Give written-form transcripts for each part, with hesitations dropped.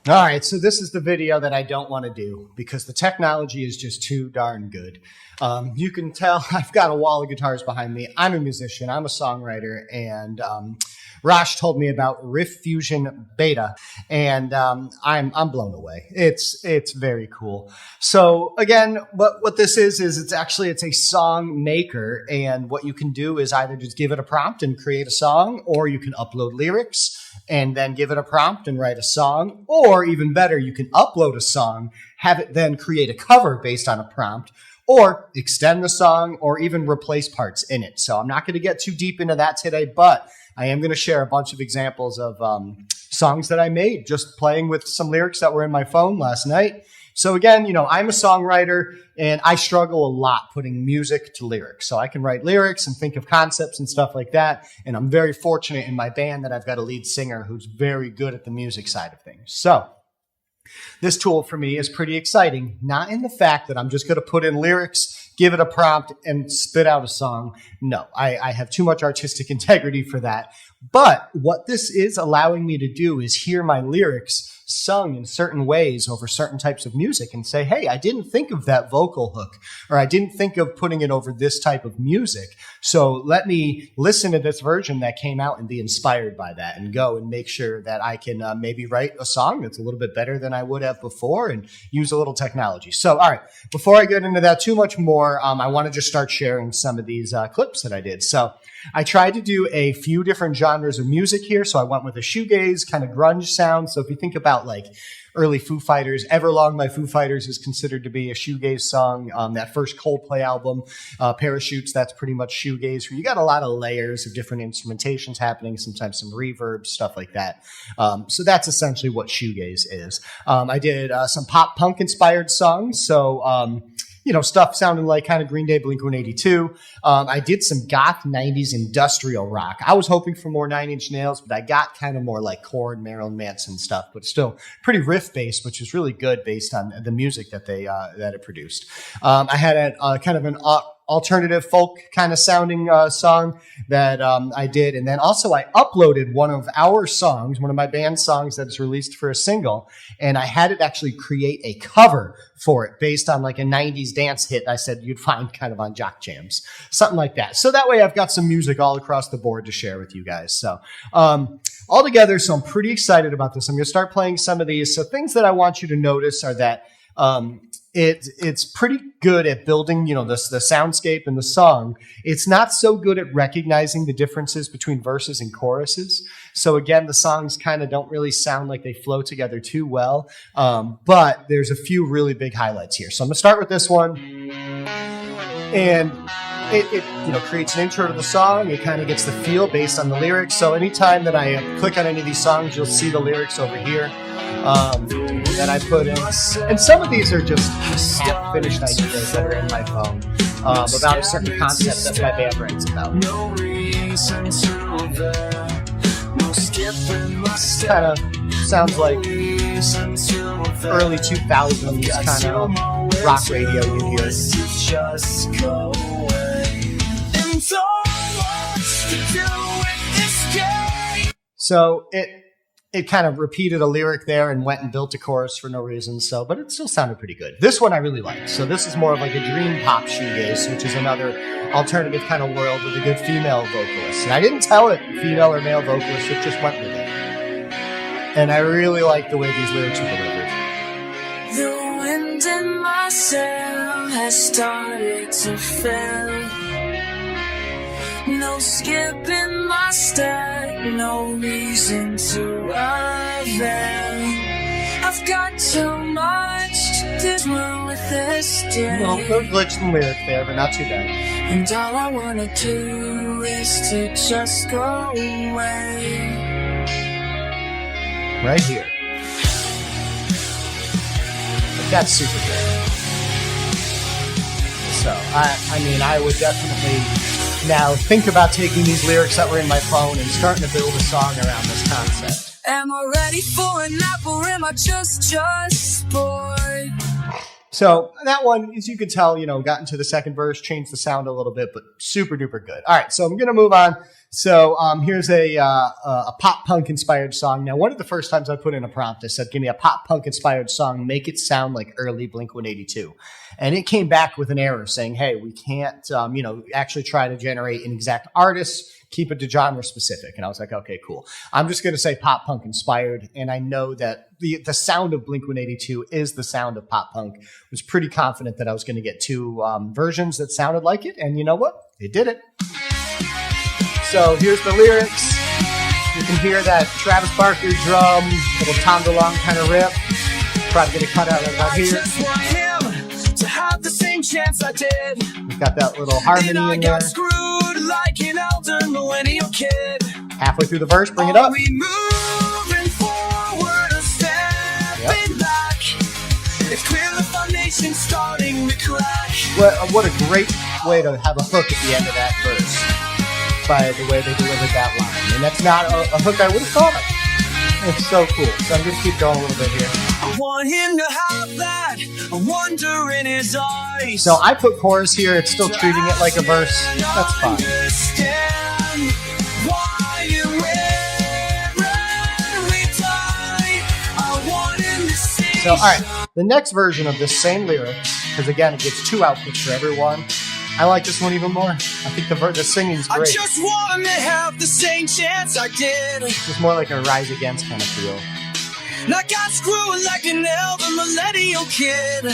All right, so this is the video that I don't want to do because the technology is just too darn good. You can tell I've got a wall of guitars behind me. I'm a musician, I'm a songwriter, and Rosh told me about Riffusion Beta, and I'm blown away. It's very cool. So again, what this is it's a song maker, and what you can do is either just give it a prompt and create a song, or you can upload lyrics and then give it a prompt and write a song, or even better, you can upload a song, have it then create a cover based on a prompt, or extend the song, or even replace parts in it. So I'm not going to get too deep into that today, but I am going to share a bunch of examples of songs that I made just playing with some lyrics that were in my phone last night. So again, I'm a songwriter, and I struggle a lot putting music to lyrics. So I can write lyrics and think of concepts and stuff like that. And I'm very fortunate in my band that I've got a lead singer who's very good at the music side of things. So this tool for me is pretty exciting, not in the fact that I'm just going to put in lyrics, give it a prompt, and spit out a song. No, I have too much artistic integrity for that. But what this is allowing me to do is hear my lyrics sung in certain ways over certain types of music and say, hey, I didn't think of that vocal hook, or I didn't think of putting it over this type of music. So let me listen to this version that came out and be inspired by that, and go and make sure that I can maybe write a song that's a little bit better than I would have before, and use a little technology. So, all right, before I get into that too much more, I want to just start sharing some of these clips that I did. So I tried to do a few different genres of music here. So I went with a shoegaze kind of grunge sound. So if you think about like early Foo Fighters, Everlong by Foo Fighters is considered to be a shoegaze song. That first Coldplay album, Parachutes, that's pretty much shoegaze, where you got a lot of layers of different instrumentations happening, sometimes some reverb, stuff like that. So that's essentially what shoegaze is. I did some pop punk inspired songs. So, stuff sounding like kind of Green Day, Blink-182. I did some goth 90s industrial rock. I was hoping for more Nine Inch Nails, but I got kind of more like Korn, Marilyn Manson stuff, but still pretty riff-based, which is really good based on the music that that it produced. I had a kind of an alternative folk kind of sounding song that I did. And then also I uploaded one of our songs, one of my band's songs that is released for a single. And I had it actually create a cover for it based on like a 90s dance hit I said you'd find kind of on Jock Jams, something like that. So that way I've got some music all across the board to share with you guys. So all together, so I'm pretty excited about this. I'm going to start playing some of these. So things that I want you to notice are that it's pretty good at building, the soundscape and the song. It's not so good at recognizing the differences between verses and choruses. So again, the songs kind of don't really sound like they flow together too well. But there's a few really big highlights here. So I'm going to start with this one. And it creates an intro to the song. It kind of gets the feel based on the lyrics. So anytime that I click on any of these songs, you'll see the lyrics over here. That I put in. And some of these are just half-finished ideas that are in my phone about a certain concept that my band writes about. Kind of sounds like early 2000s kind of rock radio you hear. So it kind of repeated a lyric there and went and built a chorus for no reason. So, but it still sounded pretty good. This one I really like. So this is more of like a dream pop shoegaze, which is another alternative kind of world with a good female vocalist. And I didn't tell it female or male vocalist, it just went with it. And I really like the way these lyrics are delivered. The wind in my sail has started to fill. No skipping my step, no reason to avail. I've got too much to do with this day. Well, no glitch in lyric there, but not too bad. And all I wanna do is to just go away. Right here. But that's super good. So, I would definitely now think about taking these lyrics that were in my phone and starting to build a song around this concept. Am I ready for an nap, or am I just bored? So that one, as you can tell, got into the second verse, changed the sound a little bit, but super duper good. All right, so I'm going to move on So here's a pop punk inspired song. Now, one of the first times I put in a prompt, I said, give me a pop punk inspired song, make it sound like early Blink-182. And it came back with an error saying, hey, we can't, actually try to generate an exact artist, keep it to genre specific. And I was like, okay, cool. I'm just going to say pop punk inspired. And I know that the sound of Blink-182 is the sound of pop punk. I was pretty confident that I was going to get two versions that sounded like it. And you know what? It did it. So here's the lyrics. You can hear that Travis Barker drum, little Tom DeLonge kind of riff. Probably going to cut out right about here. I just want him to have the same chance I did. We've got that little harmony And I in there. got screwed like an elder millennial kid. Halfway through the verse, bring it up. Are we moving forward or stepping back? It's clear the foundation's starting to crack. What a great way to have a hook at the end of that verse by the way they delivered that line. And that's not a hook I would have thought of. It's so cool. So I'm going to keep going a little bit here. I want him to have that wonder in his eyes. So I put chorus here. It's still treating it like a verse. That's fine. Understand why you when we die. I want him to see. So, all right. The next version of this same lyrics, because again, it gives two outputs for everyone. I like this one even more. I think the singing's I great. just want him to have the same chance I did. It's more like a Rise Against kind of feel. And I got screwed like an elder millennial kid.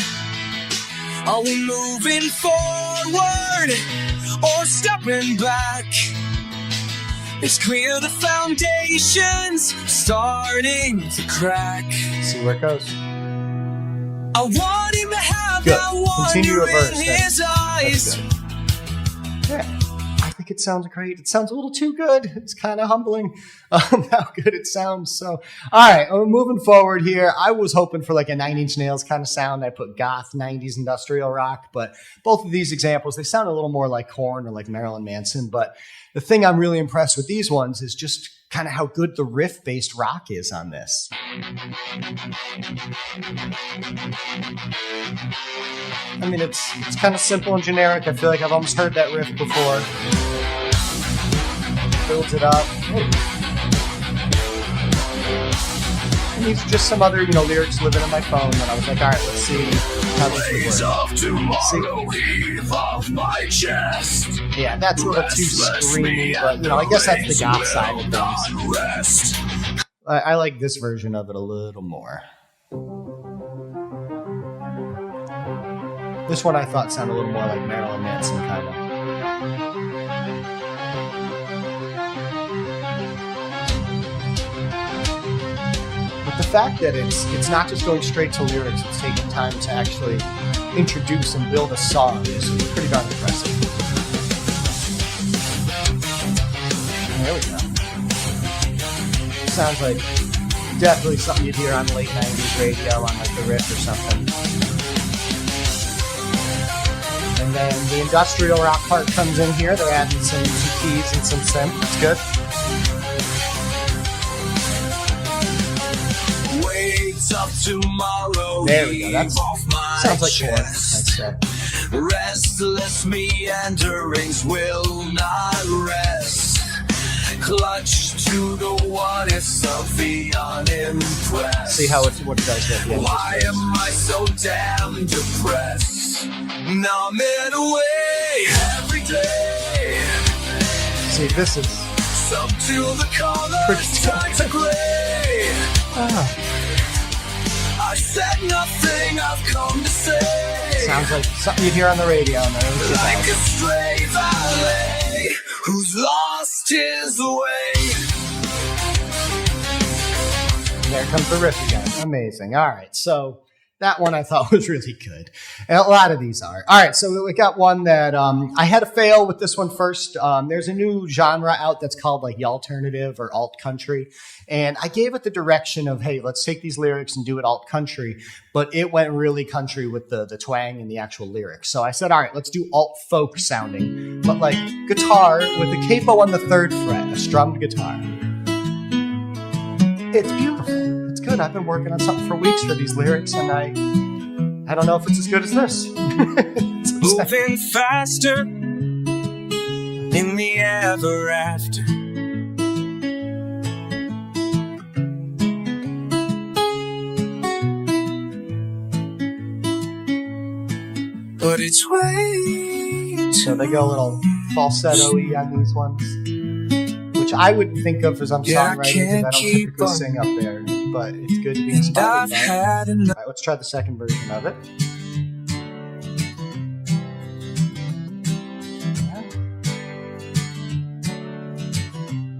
Are we moving forward or stepping back? It's clear the foundation's starting to crack. See where it goes. I want him to have Good. that wonder Continue a verse, in then. his eyes. That's good. Yeah. I think it sounds great. It sounds a little too good. It's kind of humbling how good it sounds. So, all right, moving forward here. I was hoping for like a Nine Inch Nails kind of sound. I put goth 90s industrial rock, but both of these examples, they sound a little more like Korn or like Marilyn Manson. But the thing I'm really impressed with these ones is just kind of how good the riff-based rock is on this. I mean, it's kind of simple and generic. I feel like I've almost heard that riff before. Builds it up. And these are just some other, lyrics living in my phone. And I was like, all right, let's see how this would work. Tomorrow, heave off my chest. Yeah, that's a little too screamy, but I guess that's the goth side of things. I like this version of it a little more. This one I thought sounded a little more like Marilyn Manson, kind of. But the fact that it's not just going straight to lyrics, it's taking time to actually introduce and build a song is pretty darn impressive. There we go. Sounds like definitely something you'd hear on late 90s radio on like the Riff or something. And then the industrial rock part comes in here. They're adding some keys and some synth. That's good. Wait up tomorrow. There we go. That sounds like Korn, I'd say. Restless meanderings will not rest. Clutch to the one it's of the unimpressed. See how what it does at the end. Why am I so damn depressed? Numbing away every day. See, this is Up to the colors turn to gray. I said nothing, I've come to say. Sounds like something you'd hear on the radio in the early Like a 2000s. stray valet who's lost his way. There comes the riff again. Amazing. All right, so that one I thought was really good. And a lot of these are. All right, so we got one that I had to fail with this one first. There's a new genre out that's called like the alternative or alt country. And I gave it the direction of, hey, let's take these lyrics and do it alt country. But it went really country with the twang and the actual lyrics. So I said, all right, let's do alt folk sounding. But like guitar with a capo on the 3rd fret, a strummed guitar. It's beautiful. It's good. I've been working on something for weeks for these lyrics, and I don't know if it's as good as this. Moving faster in the ever after. but it's way So they go a little falsetto-y on these ones, which I would think of as I'm songwriting because I don't typically sing up there, but it's good to be inspired by it. All right, let's try the second version of it.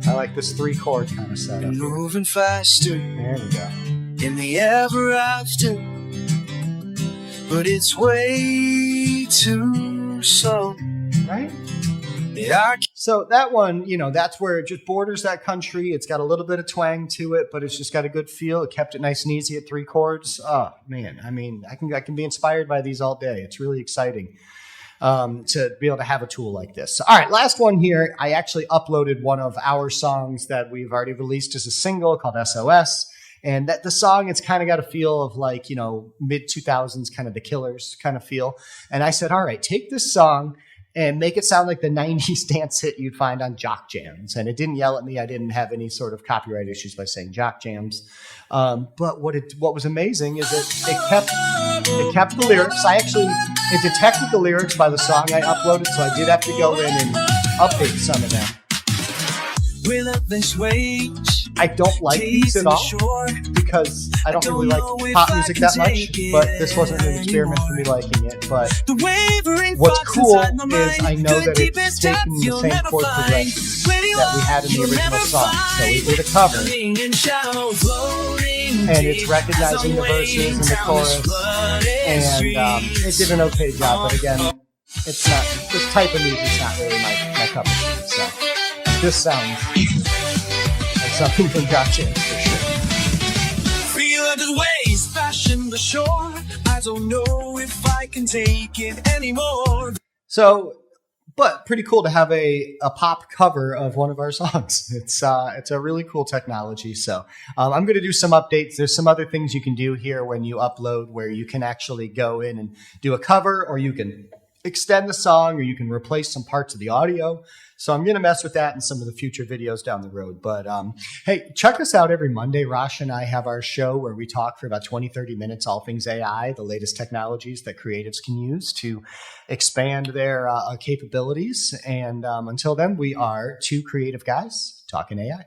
I like this 3-chord kind of setup. Moving faster. There we go. In the ever after, but it's way too slow. Right? Yeah. So that one, you know, that's where it just borders that country. It's got a little bit of twang to it, but it's just got a good feel. It kept it nice and easy at 3 chords. Oh man, I mean, I can be inspired by these all day. It's really exciting to be able to have a tool like this. So, all right, last one here. I actually uploaded one of our songs that we've already released as a single called SOS. And that the song, it's kind of got a feel of like, you know, mid-2000s kind of The Killers kind of feel. And I said, all right, take this song and make it sound like the 90s dance hit you'd find on Jock Jams. And it didn't yell at me. I didn't have any sort of copyright issues by saying Jock Jams. But what was amazing is it kept the lyrics. It detected the lyrics by the song I uploaded, so I did have to go in and update some of them. I don't like these at all because I don't really like pop music that much, but this wasn't an experiment for me liking it. But what's cool is I know that it's taking the same chord progressions that we had in the original song. So we did a cover, and it's recognizing the verses and the chorus, and it did an okay job. But again, it's not, this type of music's not really my cup of tea. So this sounds like something from Jock Jams for sure. Feel the waves fashion the shore. I don't know if I can take it anymore. So, but pretty cool to have a pop cover of one of our songs. It's a really cool technology. So I'm going to do some updates. There's some other things you can do here when you upload where you can actually go in and do a cover, or you can extend the song, or you can replace some parts of the audio. So I'm going to mess with that in some of the future videos down the road. But hey, check us out every Monday. Rosh and I have our show where we talk for about 20, 30 minutes, all things AI, the latest technologies that creatives can use to expand their capabilities. And until then, we are 2 creative guys talking AI.